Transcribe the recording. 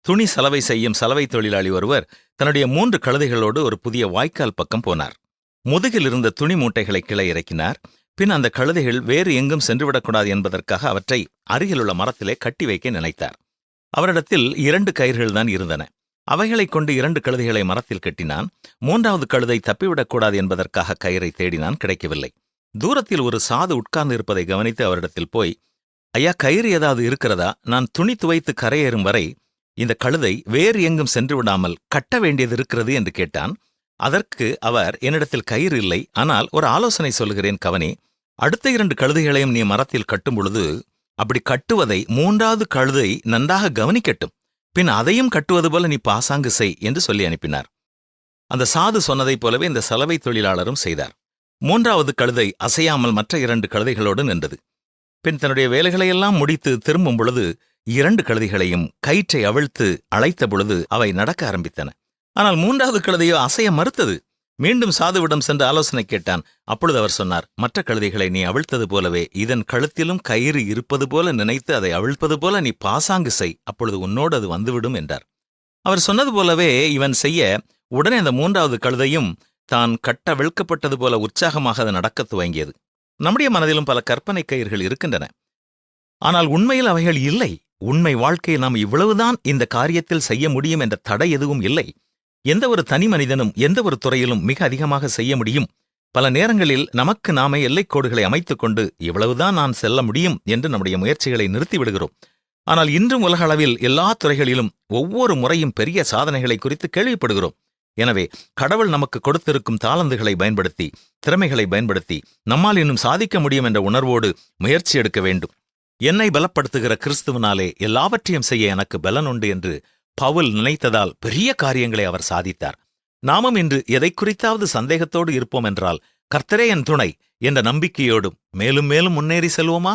துணி சலவை செய்யும் சலவை தொழிலாளி ஒருவர் தன்னுடைய 3 கழுதைகளோடு ஒரு புதிய வாய்க்கால் பக்கம் போனார். முதுகில் இருந்த துணி மூட்டைகளை கீழே இறக்கினார். பின் அந்த கழுதைகள் வேறு எங்கும் சென்றுவிடக்கூடாது என்பதற்காக அவற்றை அருகிலுள்ள மரத்திலே கட்டி வைக்க நினைத்தார். அவரிடத்தில் 2 கயிர்கள்தான் இருந்தன. அவைகளைக் கொண்டு 2 கழுதைகளை மரத்தில் கட்டினான். 3வது கழுதை தப்பிவிடக்கூடாது என்பதற்காக கயிறை தேடினான், கிடைக்கவில்லை. தூரத்தில் ஒரு சாது உட்கார்ந்து இருப்பதை கவனித்து அவரிடத்தில் போய், ஐயா, கயிறு ஏதாவது இருக்கிறதா? நான் துணி துவைத்து கரையேறும் வரை இந்த கழுதை வேறு எங்கும் சென்று விடாமல் கட்ட வேண்டியது இருக்கிறது என்று கேட்டான். அதற்கு அவர், என்னிடத்தில் கயிறு இல்லை, ஆனால் ஒரு ஆலோசனை சொல்கிறேன் கவனி. அடுத்த 2 கழுதைகளையும் நீ மரத்தில் கட்டும் பொழுது அப்படி கட்டுவதை 3வது கழுதை நன்றாக கவனிக்கட்டும். பின் அதையும் கட்டுவது போல நீ பாசாங்கு செய் என்று சொல்லி அனுப்பினார். அந்த சாது சொன்னதைப் போலவே இந்த சலவை தொழிலாளரும் செய்தார். 3வது கழுதை அசையாமல் மற்ற 2 கழுதைகளோடு நின்றது. பின் தன்னுடைய வேலைகளையெல்லாம் முடித்து திரும்பும் பொழுது 2 கழுதைகளையும் கயிற்றை அவிழ்த்து அழைத்த பொழுது அவை நடக்க ஆரம்பித்தன. ஆனால் 3வது கழுதையோ அசைய மறுத்தது. மீண்டும் சாதுவிடம் சென்று ஆலோசனை கேட்டான். அப்பொழுது அவர் சொன்னார், மற்ற கழுதைகளை நீ அவிழ்த்தது போலவே இதன் கழுத்திலும் கயிறு இருப்பது போல நினைத்து அதை அவிழ்ப்பது போல நீ பாசாங்கு செய், அப்பொழுது உன்னோடு அது வந்துவிடும் என்றார். அவர் சொன்னது போலவே இவன் செய்ய உடனே அந்த 3வது கழுதையும் தான் கட்டவிழ்க்கப்பட்டது போல உற்சாகமாக அது நடக்கத் துவங்கியது. நம்முடைய மனதிலும் பல கற்பனை கயிர்கள் இருக்கின்றன. ஆனால் உண்மையில் அவைகள் இல்லை. உண்மை வாழ்க்கையில் நாம் இவ்வளவுதான் இந்த காரியத்தில் செய்ய முடியும் என்ற தடை எதுவும் இல்லை. எந்த ஒரு தனி மனிதனும் எந்த ஒரு துறையிலும் மிக அதிகமாக செய்ய முடியும். பல நேரங்களில் நமக்கு நாமே எல்லைக்கோடுகளை அமைத்துக் கொண்டு இவ்வளவுதான் நான் செல்ல முடியும் என்று நம்முடைய முயற்சிகளை நிறுத்திவிடுகிறோம். ஆனால் இன்றும் உலக அளவில் எல்லா துறைகளிலும் ஒவ்வொரு முறையும் பெரிய சாதனைகளை குறித்து கேள்விப்படுகிறோம். எனவே கடவுள் நமக்கு கொடுத்திருக்கும் தாளந்துகளை பயன்படுத்தி, திறமைகளை பயன்படுத்தி நம்மால் இன்னும் சாதிக்க முடியும் என்ற உணர்வோடு முயற்சி எடுக்க வேண்டும். என்னை பலப்படுத்துகிற கிறிஸ்துவனாலே எல்லாவற்றையும் செய்ய எனக்கு பலன் உண்டு என்று பவுல் நினைத்ததால் பெரிய காரியங்களை அவர் சாதித்தார். நாமும் இன்று எதை குறித்தாவது சந்தேகத்தோடு இருப்போம் என்றால், கர்த்தரே என் துணை என்ற நம்பிக்கையோடும் மேலும் மேலும் முன்னேறி செல்வோமா?